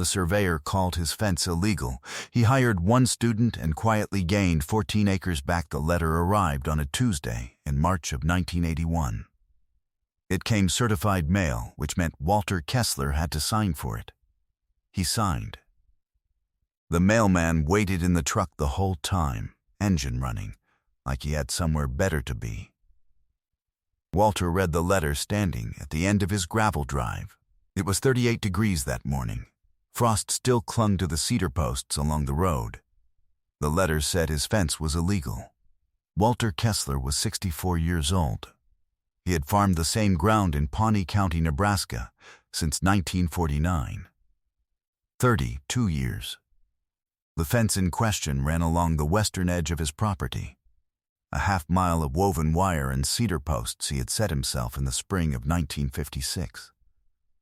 The surveyor called his fence illegal. He hired one student and quietly gained 14 acres back. The letter arrived on a Tuesday in March of 1981. It came certified mail, which meant Walter Kessler had to sign for it. He signed. The mailman waited in the truck the whole time, engine running, like he had somewhere better to be. Walter read the letter standing at the end of his gravel drive. It was 38 degrees that morning. Frost still clung to the cedar posts along the road. The letter said his fence was illegal. Walter Kessler was 64 years old. He had farmed the same ground in Pawnee County, Nebraska, since 1949. 32 years. The fence in question ran along the western edge of his property. A half-mile of woven wire and cedar posts he had set himself in the spring of 1956.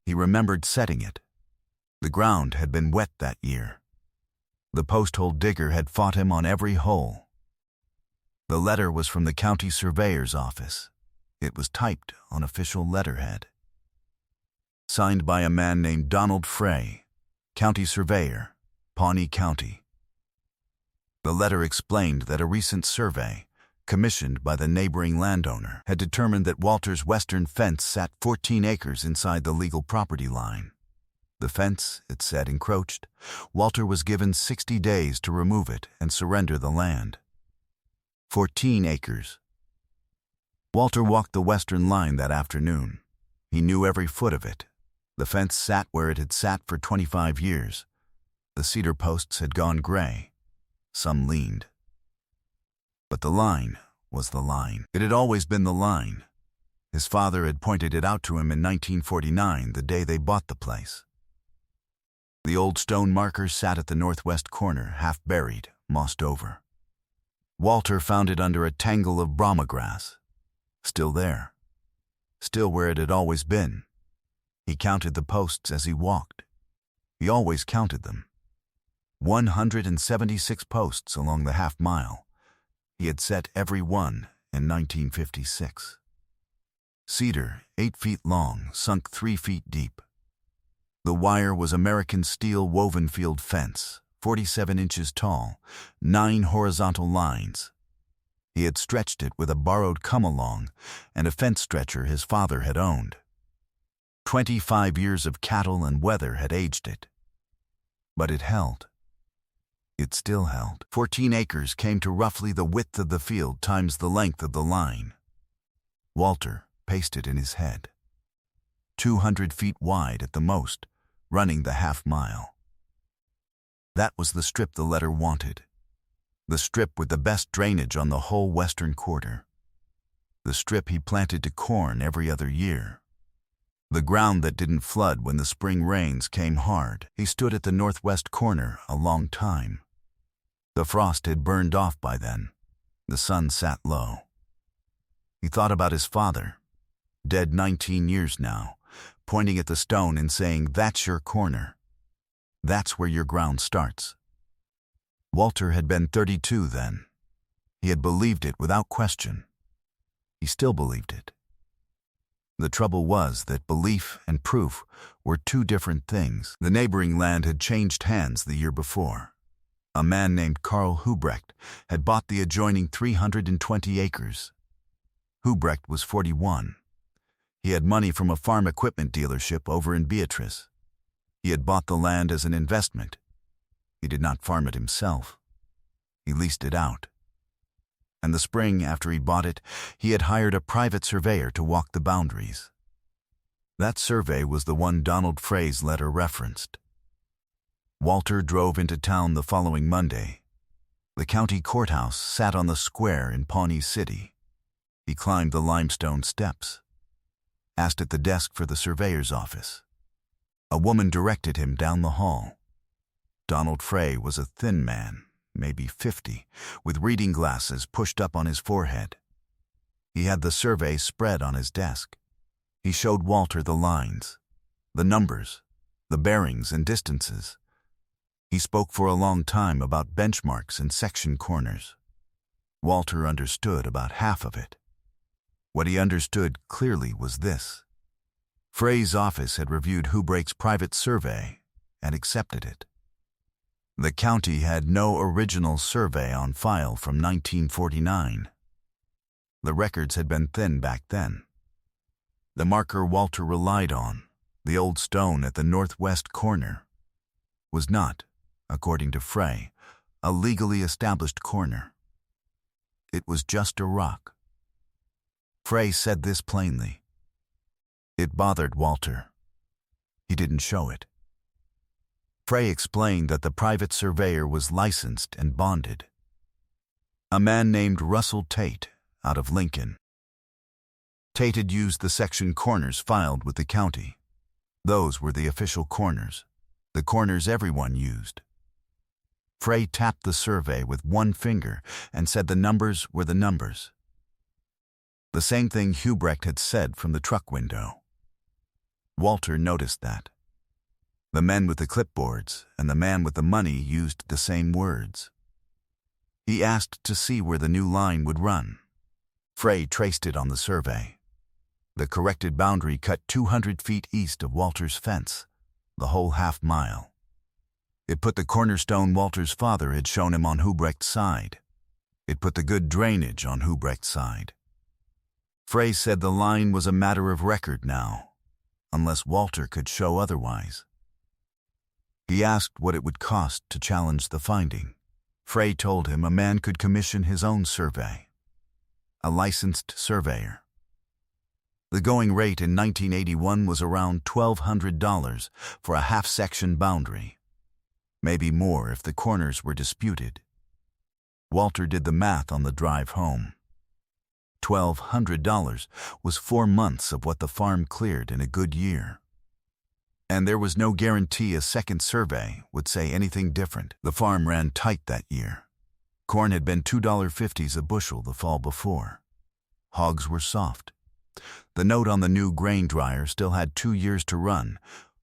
He remembered setting it. The ground had been wet that year. The post-hole digger had fought him on every hole. The letter was from the county surveyor's office. It was typed on official letterhead. Signed by a man named Donald Frey, county surveyor, Pawnee County. The letter explained that a recent survey, commissioned by the neighboring landowner, had determined that Walter's western fence sat 14 acres inside the legal property line. The fence, it said, encroached. Walter was given 60 days to remove it and surrender the land. 14 acres. Walter walked the western line that afternoon. He knew every foot of it. The fence sat where it had sat for 25 years. The cedar posts had gone gray. Some leaned. But the line was the line. It had always been the line. His father had pointed it out to him in 1949, the day they bought the place. The old stone marker sat at the northwest corner, half buried, mossed over. Walter found it under a tangle of brahma grass. Still there. Still where it had always been. He counted the posts as he walked. He always counted them. 176 posts along the half-mile. He had set every one in 1956. Cedar, 8 feet long, sunk 3 feet deep. The wire was American steel woven field fence, 47 inches tall, 9 horizontal lines. He had stretched it with a borrowed come-along and a fence stretcher his father had owned. 25 years of cattle and weather had aged it. But it held. It still held. 14 acres came to roughly the width of the field times the length of the line. Walter paced it in his head. 200 feet wide at the most, running the half-mile. That was the strip the letter wanted. The strip with the best drainage on the whole western quarter. The strip he planted to corn every other year. The ground that didn't flood when the spring rains came hard. He stood at the northwest corner a long time. The frost had burned off by then. The sun sat low. He thought about his father, dead 19 years now, pointing at the stone and saying, "That's your corner. That's where your ground starts." Walter had been 32 then. He had believed it without question. He still believed it. The trouble was that belief and proof were two different things. The neighboring land had changed hands the year before. A man named Carl Hubrecht had bought the adjoining 320 acres. Hubrecht was 41. He had money from a farm equipment dealership over in Beatrice. He had bought the land as an investment. He did not farm it himself. He leased it out. And the spring after he bought it, he had hired a private surveyor to walk the boundaries. That survey was the one Donald Frey's letter referenced. Walter drove into town the following Monday. The county courthouse sat on the square in Pawnee City. He climbed the limestone steps, asked at the desk for the surveyor's office. A woman directed him down the hall. Donald Frey was a thin man, maybe 50, with reading glasses pushed up on his forehead. He had the survey spread on his desk. He showed Walter the lines, the numbers, the bearings and distances. He spoke for a long time about benchmarks and section corners. Walter understood about half of it. What he understood clearly was this. Frey's office had reviewed Hubrecht's private survey and accepted it. The county had no original survey on file from 1949. The records had been thin back then. The marker Walter relied on, the old stone at the northwest corner, was not, according to Frey, a legally established corner. It was just a rock. Frey said this plainly. It bothered Walter. He didn't show it. Frey explained that the private surveyor was licensed and bonded. A man named Russell Tate, out of Lincoln. Tate had used the section corners filed with the county. Those were the official corners, the corners everyone used. Frey tapped the survey with one finger and said the numbers were the numbers. The same thing Hubrecht had said from the truck window. Walter noticed that. The men with the clipboards and the man with the money used the same words. He asked to see where the new line would run. Frey traced it on the survey. The corrected boundary cut 200 feet east of Walter's fence, the whole half-mile. It put the cornerstone Walter's father had shown him on Hubrecht's side. It put the good drainage on Hubrecht's side. Frey said the line was a matter of record now, unless Walter could show otherwise. He asked what it would cost to challenge the finding. Frey told him a man could commission his own survey. A licensed surveyor. The going rate in 1981 was around $1,200 for a half-section boundary. Maybe more if the corners were disputed. Walter did the math on the drive home. $1,200 was 4 months of what the farm cleared in a good year. And there was no guarantee a second survey would say anything different. The farm ran tight that year. Corn had been $2.50 a bushel the fall before. Hogs were soft. The note on the new grain dryer still had 2 years to run,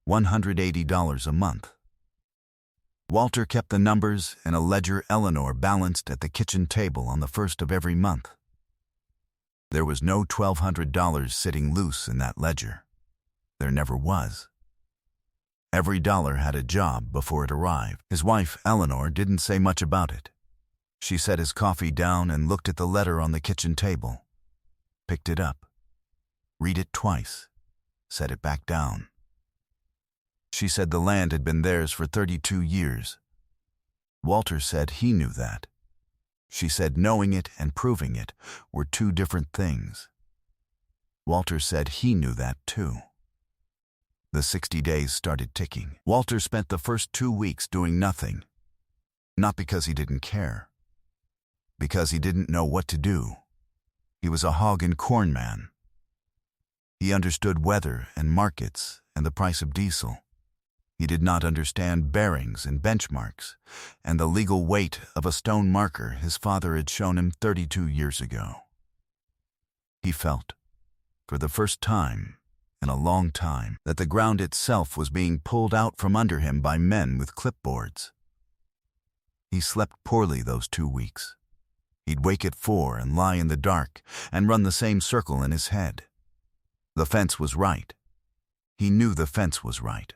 $180 a month. Walter kept the numbers in a ledger Eleanor balanced at the kitchen table on the first of every month. There was no $1,200 sitting loose in that ledger. There never was. Every dollar had a job before it arrived. His wife, Eleanor, didn't say much about it. She set his coffee down and looked at the letter on the kitchen table. Picked it up. Read it twice. Set it back down. She said the land had been theirs for 32 years. Walter said he knew that. She said knowing it and proving it were two different things. Walter said he knew that too. The 60 days started ticking. Walter spent the first 2 weeks doing nothing. Not because he didn't care. Because he didn't know what to do. He was a hog and corn man. He understood weather and markets and the price of diesel. He did not understand bearings and benchmarks and the legal weight of a stone marker his father had shown him 32 years ago. He felt, for the first time in a long time, that the ground itself was being pulled out from under him by men with clipboards. He slept poorly those 2 weeks. He'd wake at 4 and lie in the dark and run the same circle in his head. The fence was right. He knew the fence was right.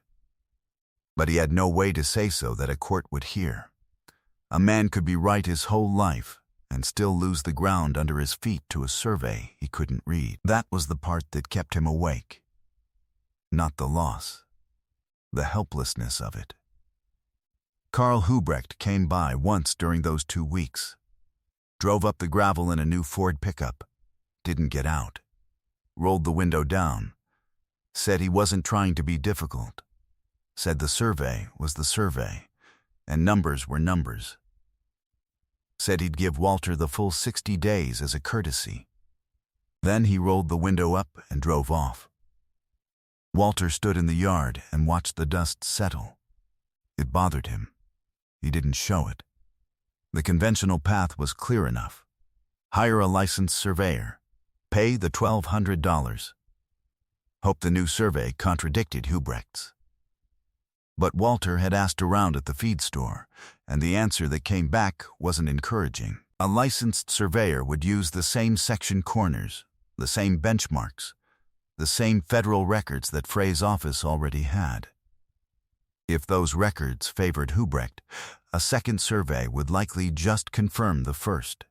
But he had no way to say so that a court would hear. A man could be right his whole life and still lose the ground under his feet to a survey he couldn't read. That was the part that kept him awake. Not the loss, the helplessness of it. Carl Hubrecht came by once during those 2 weeks. Drove up the gravel in a new Ford pickup. Didn't get out. Rolled the window down. Said he wasn't trying to be difficult. Said the survey was the survey, and numbers were numbers. Said he'd give Walter the full 60 days as a courtesy. Then he rolled the window up and drove off. Walter stood in the yard and watched the dust settle. It bothered him. He didn't show it. The conventional path was clear enough. Hire a licensed surveyor. Pay the $1,200. Hope the new survey contradicted Hubrecht's. But Walter had asked around at the feed store, and the answer that came back wasn't encouraging. A licensed surveyor would use the same section corners, the same benchmarks, the same federal records that Frey's office already had. If those records favored Hubrecht, a second survey would likely just confirm the first.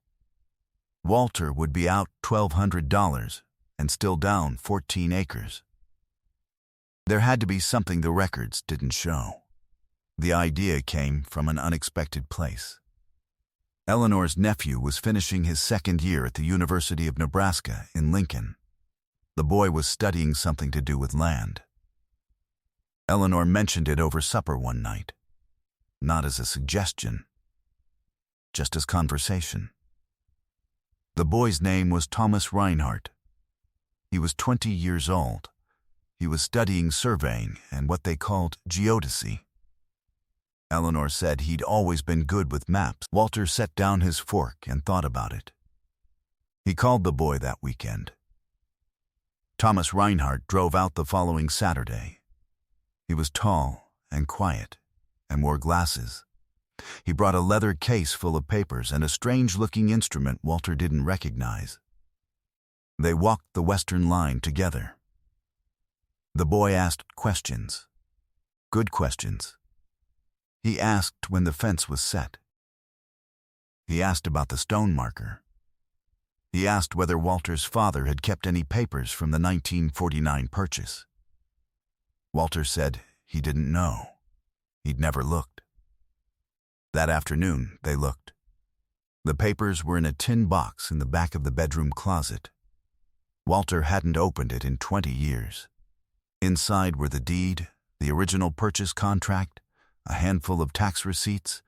Walter would be out $1,200 and still down 14 acres. There had to be something the records didn't show. The idea came from an unexpected place. Eleanor's nephew was finishing his second year at the University of Nebraska in Lincoln. The boy was studying something to do with land. Eleanor mentioned it over supper one night, not as a suggestion, just as conversation. The boy's name was Thomas Reinhardt. He was 20 years old. He was studying surveying and what they called geodesy. Eleanor said he'd always been good with maps. Walter set down his fork and thought about it. He called the boy that weekend. Thomas Reinhardt drove out the following Saturday. He was tall and quiet and wore glasses. He brought a leather case full of papers and a strange-looking instrument Walter didn't recognize. They walked the Western Line together. The boy asked questions. Good questions. He asked when the fence was set. He asked about the stone marker. He asked whether Walter's father had kept any papers from the 1949 purchase. Walter said he didn't know. He'd never looked. That afternoon, they looked. The papers were in a tin box in the back of the bedroom closet. Walter hadn't opened it in 20 years. Inside were the deed, the original purchase contract, a handful of tax receipts,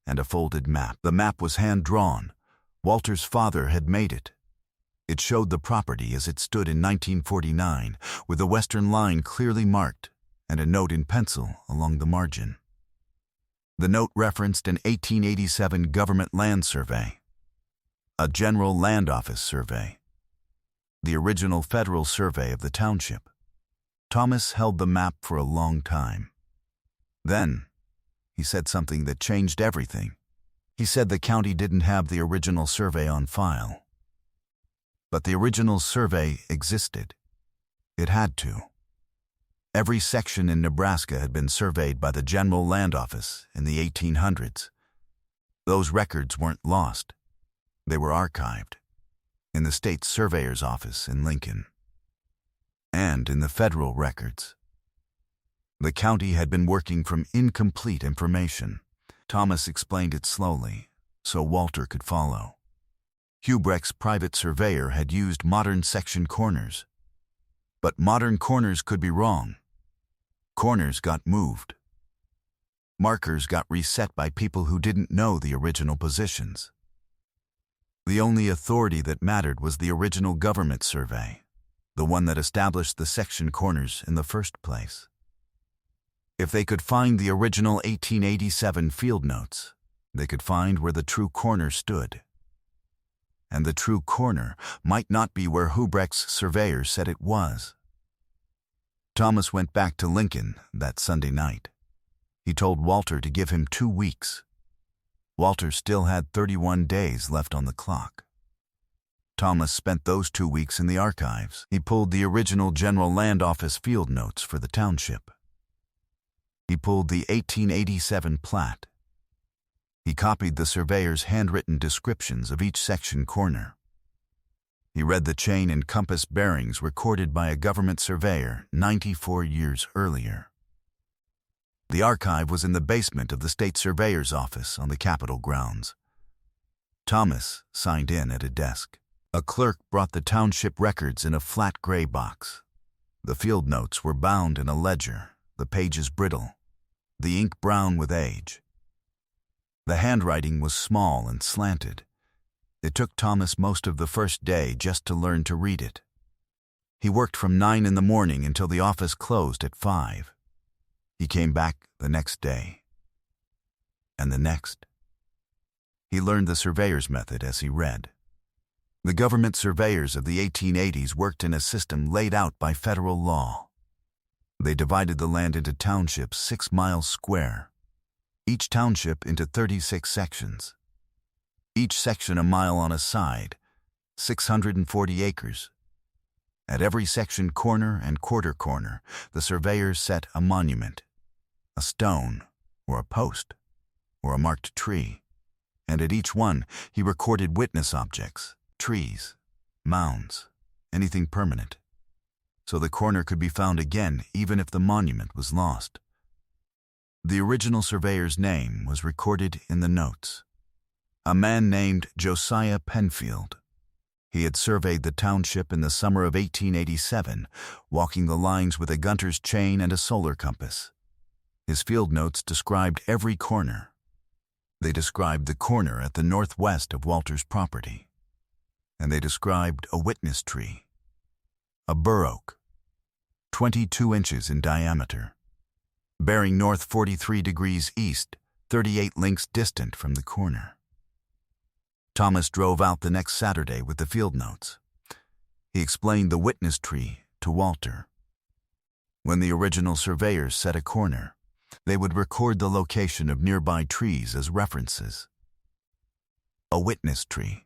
and a folded map. The map was hand-drawn. Walter's father had made it. It showed the property as it stood in 1949, with the Western Line clearly marked and a note in pencil along the margin. The note referenced an 1887 government land survey, a general land office survey, the original federal survey of the township. Thomas held the map for a long time. Then, he said something that changed everything. He said the county didn't have the original survey on file. But the original survey existed. It had to. Every section in Nebraska had been surveyed by the General Land Office in the 1800s. Those records weren't lost. They were archived in the state surveyor's office in Lincoln and in the federal records. The county had been working from incomplete information. Thomas explained it slowly, so Walter could follow. Hubrecht's private surveyor had used modern section corners. But modern corners could be wrong. Corners got moved. Markers got reset by people who didn't know the original positions. The only authority that mattered was the original government survey, the one that established the section corners in the first place. If they could find the original 1887 field notes, they could find where the true corner stood. And the true corner might not be where Hubrecht's surveyor said it was. Thomas went back to Lincoln that Sunday night. He told Walter to give him 2 weeks. Walter still had 31 days left on the clock. Thomas spent those 2 weeks in the archives. He pulled the original General Land Office field notes for the township. He pulled the 1887 plat. He copied the surveyor's handwritten descriptions of each section corner. He read the chain and compass bearings recorded by a government surveyor 94 years earlier. The archive was in the basement of the state surveyor's office on the Capitol grounds. Thomas signed in at a desk. A clerk brought the township records in a flat gray box. The field notes were bound in a ledger, the pages brittle, the ink brown with age. The handwriting was small and slanted. It took Thomas most of the first day just to learn to read it. He worked from 9 in the morning until the office closed at 5. He came back the next day. And the next. He learned the surveyor's method as he read. The government surveyors of the 1880s worked in a system laid out by federal law. They divided the land into townships 6 miles square, each township into 36 sections. Each section a mile on a side, 640 acres. At every section corner and quarter corner, the surveyors set a monument. a stone, or a post, or a marked tree, and at each one he recorded witness objects, trees, mounds, anything permanent, so the corner could be found again even if the monument was lost. The original surveyor's name was recorded in the notes. A man named Josiah Penfield. He had surveyed the township in the summer of 1887, walking the lines with a gunter's chain and a solar compass. His field notes described every corner. They described the corner at the northwest of Walter's property. And they described a witness tree, a bur oak, 22 inches in diameter, bearing north 43 degrees east, 38 links distant from the corner. Thomas drove out the next Saturday with the field notes. He explained the witness tree to Walter. When the original surveyors set a corner, they would record the location of nearby trees as references. A witness tree.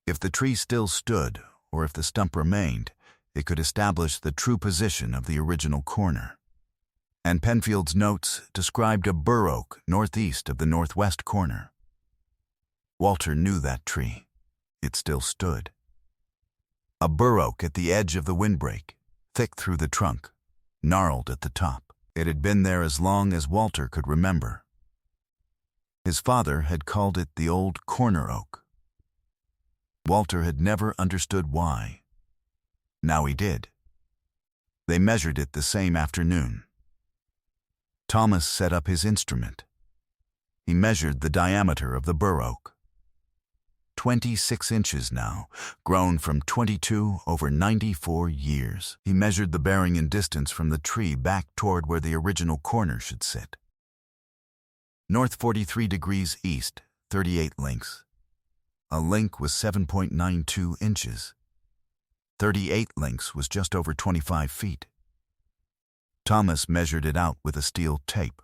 If the tree still stood, or if the stump remained, it could establish the true position of the original corner. And Penfield's notes described a bur oak northeast of the northwest corner. Walter knew that tree. It still stood. A bur oak at the edge of the windbreak, thick through the trunk, gnarled at the top. It had been there as long as Walter could remember. His father had called it the old corner oak. Walter had never understood why. Now he did. They measured it the same afternoon. Thomas set up his instrument. He measured the diameter of the bur oak. 26 inches now, grown from 22 over 94 years. He measured the bearing and distance from the tree back toward where the original corner should sit. North 43 degrees east, 38 links. A link was 7.92 inches. 38 links was just over 25 feet. Thomas measured it out with a steel tape.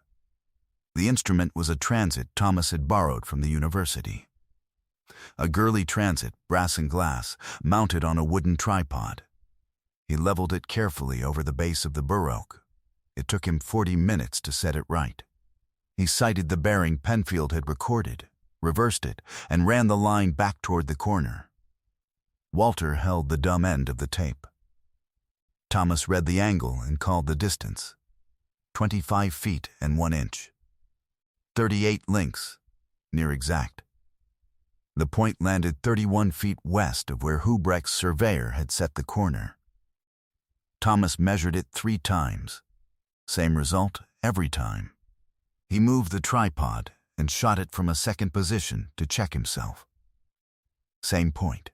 The instrument was a transit Thomas had borrowed from the university. A girly transit, brass and glass, mounted on a wooden tripod. He leveled it carefully over the base of the bur oak. It took him 40 minutes to set it right. He sighted the bearing Penfield had recorded, reversed it, and ran the line back toward the corner. Walter held the dumb end of the tape. Thomas read the angle and called the distance. 25 feet and 1 inch. 38 links, near exact. The point landed 31 feet west of where Hubrecht's surveyor had set the corner. Thomas measured it 3 times. Same result every time. He moved the tripod and shot it from a second position to check himself. Same point.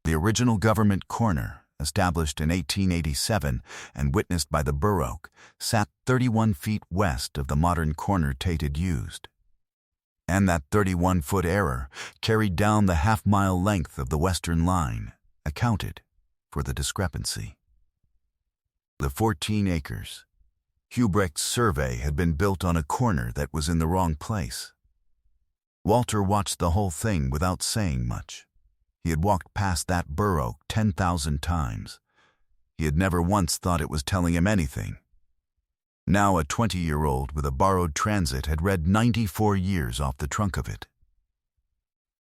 The original government corner, established in 1887 and witnessed by the bur oak, sat 31 feet west of the modern corner Tate had used. And that 31-foot error, carried down the half-mile length of the western line, accounted for the discrepancy. The 14 acres. Hubrecht's survey had been built on a corner that was in the wrong place. Walter watched the whole thing without saying much. He had walked past that bur oak 10,000 times. He had never once thought it was telling him anything. Now a 20-year-old with a borrowed transit had read 94 years off the trunk of it.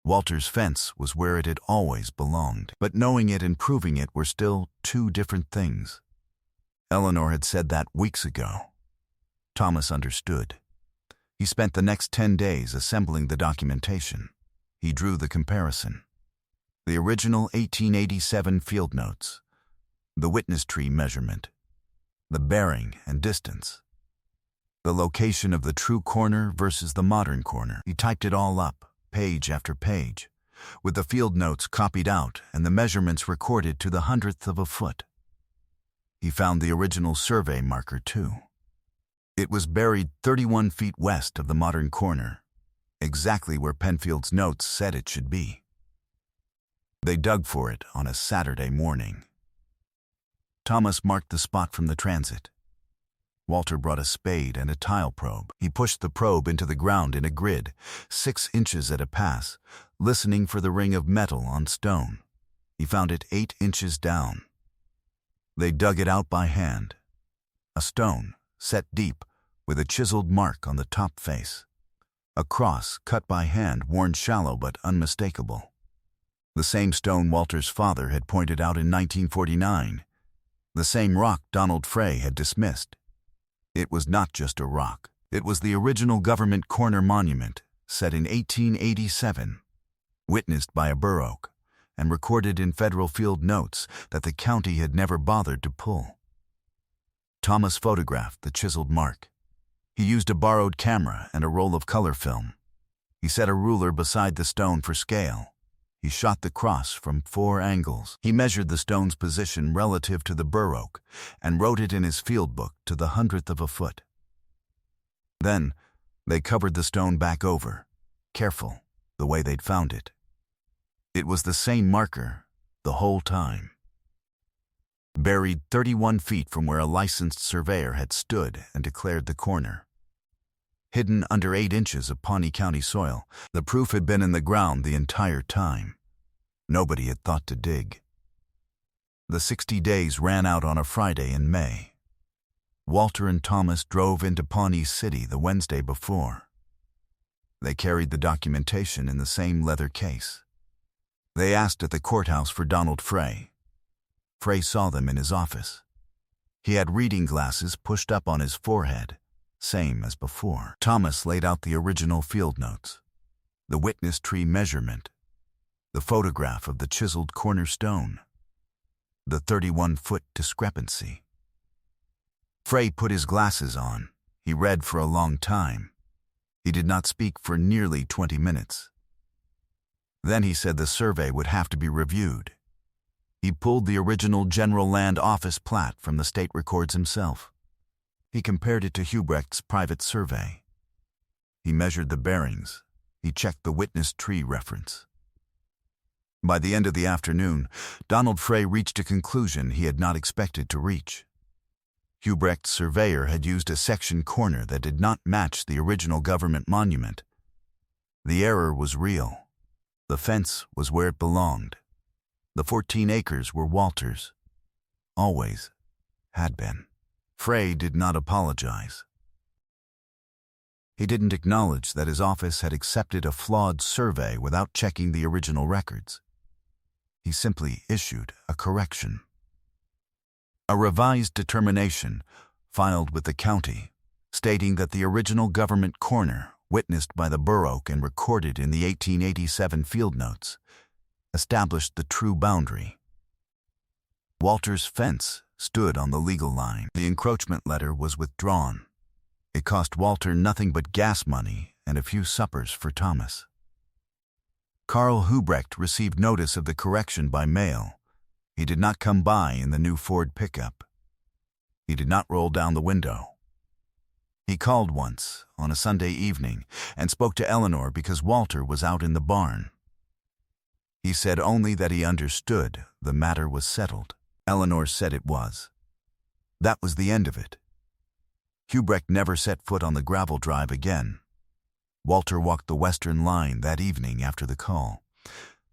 Walter's fence was where it had always belonged, but knowing it and proving it were still 2 different things. Eleanor had said that weeks ago. Thomas understood. He spent the next 10 days assembling the documentation. He drew the comparison. The original 1887 field notes, the witness tree measurement, the bearing and distance, the location of the true corner versus the modern corner. He typed it all up, page after page, with the field notes copied out and the measurements recorded to the 100th of a foot. He found the original survey marker too. It was buried 31 feet west of the modern corner, exactly where Penfield's notes said it should be. They dug for it on a Saturday morning. Thomas marked the spot from the transit. Walter brought a spade and a tile probe. He pushed the probe into the ground in a grid, 6 inches at a pass, listening for the ring of metal on stone. He found it 8 inches down. They dug it out by hand. A stone, set deep, with a chiseled mark on the top face. A cross cut by hand, worn shallow but unmistakable. The same stone Walter's father had pointed out in 1949. The same rock Donald Frey had dismissed. It was not just a rock. It was the original government corner monument, set in 1887, witnessed by a bur oak, and recorded in federal field notes that the county had never bothered to pull. Thomas photographed the chiseled mark. He used a borrowed camera and a roll of color film. He set a ruler beside the stone for scale. He shot the cross from 4 angles. He measured the stone's position relative to the bur oak and wrote it in his field book to the 100th of a foot. Then, they covered the stone back over, careful, the way they'd found it. It was the same marker the whole time. Buried 31 feet from where a licensed surveyor had stood and declared the corner. Hidden under 8 inches of Pawnee County soil, the proof had been in the ground the entire time. Nobody had thought to dig. The 60 days ran out on a Friday in May. Walter and Thomas drove into Pawnee City the Wednesday before. They carried the documentation in the same leather case. They asked at the courthouse for Donald Frey. Frey saw them in his office. He had reading glasses pushed up on his forehead, same as before. Thomas laid out the original field notes, the witness tree measurement, the photograph of the chiseled cornerstone, the 31-foot discrepancy. Frey put his glasses on. He read for a long time. He did not speak for nearly 20 minutes. Then he said the survey would have to be reviewed. He pulled the original General Land Office plat from the state records himself. He compared it to Hubrecht's private survey. He measured the bearings. He checked the witness tree reference. By the end of the afternoon, Donald Frey reached a conclusion he had not expected to reach. Hubrecht's surveyor had used a section corner that did not match the original government monument. The error was real. The fence was where it belonged. The 14 acres were Walter's. Always had been. Frey did not apologize. He didn't acknowledge that his office had accepted a flawed survey without checking the original records. He simply issued a correction. A revised determination filed with the county, stating that the original government corner, witnessed by the bur oak and recorded in the 1887 field notes, established the true boundary. Walter's fence stood on the legal line. The encroachment letter was withdrawn. It cost Walter nothing but gas money and a few suppers for Thomas. Carl Hubrecht received notice of the correction by mail. He did not come by in the new Ford pickup. He did not roll down the window. He called once, on a Sunday evening, and spoke to Eleanor because Walter was out in the barn. He said only that he understood the matter was settled. Eleanor said it was. That was the end of it. Hubrecht never set foot on the gravel drive again. Walter walked the western line that evening after the call.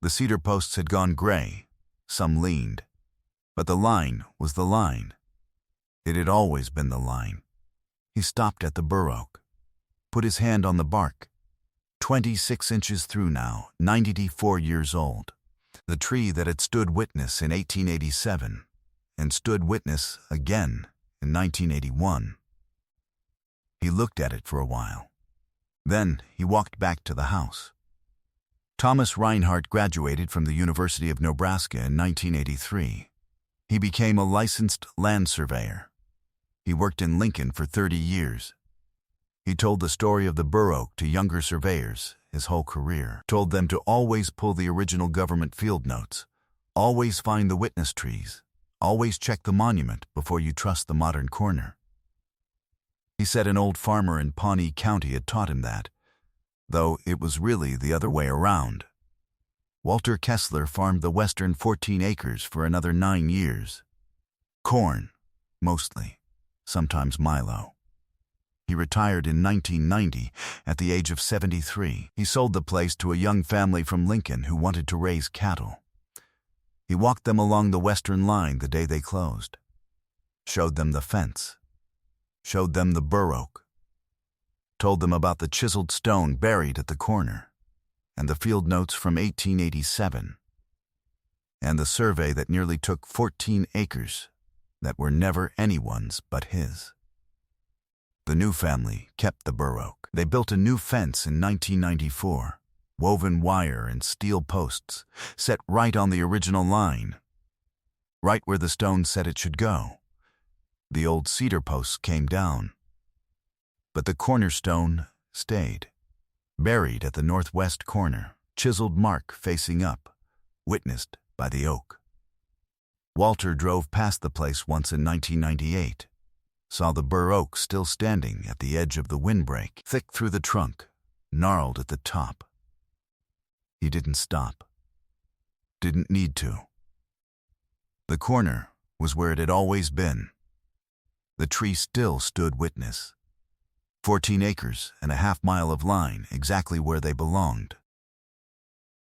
The cedar posts had gone gray. Some leaned. But the line was the line. It had always been the line. He stopped at the bur oak, put his hand on the bark. 26 inches through now, 94 years old. The tree that had stood witness in 1887 and stood witness again in 1981. He looked at it for a while. Then he walked back to the house. Thomas Reinhardt graduated from the University of Nebraska in 1983. He became a licensed land surveyor. He worked in Lincoln for 30 years. He told the story of the bur oak to younger surveyors his whole career. Told them to always pull the original government field notes, always find the witness trees, always check the monument before you trust the modern corner. He said an old farmer in Pawnee County had taught him that, though it was really the other way around. Walter Kessler farmed the western 14 acres for another 9 years. Corn, mostly, sometimes milo. He retired in 1990 at the age of 73. He sold the place to a young family from Lincoln who wanted to raise cattle. He walked them along the western line the day they closed. Showed them the fence. Showed them the bur oak, told them about the chiseled stone buried at the corner, and the field notes from 1887, and the survey that nearly took 14 acres that were never anyone's but his. The new family kept the bur oak. They built a new fence in 1994, woven wire and steel posts, set right on the original line, right where the stone said it should go. The old cedar posts came down, but the cornerstone stayed, buried at the northwest corner, chiseled mark facing up, witnessed by the oak. Walter drove past the place once in 1998, saw the bur oak still standing at the edge of the windbreak, thick through the trunk, gnarled at the top. He didn't stop. Didn't need to. The corner was where it had always been. The tree still stood witness. 14 acres and a half-mile of line, exactly where they belonged.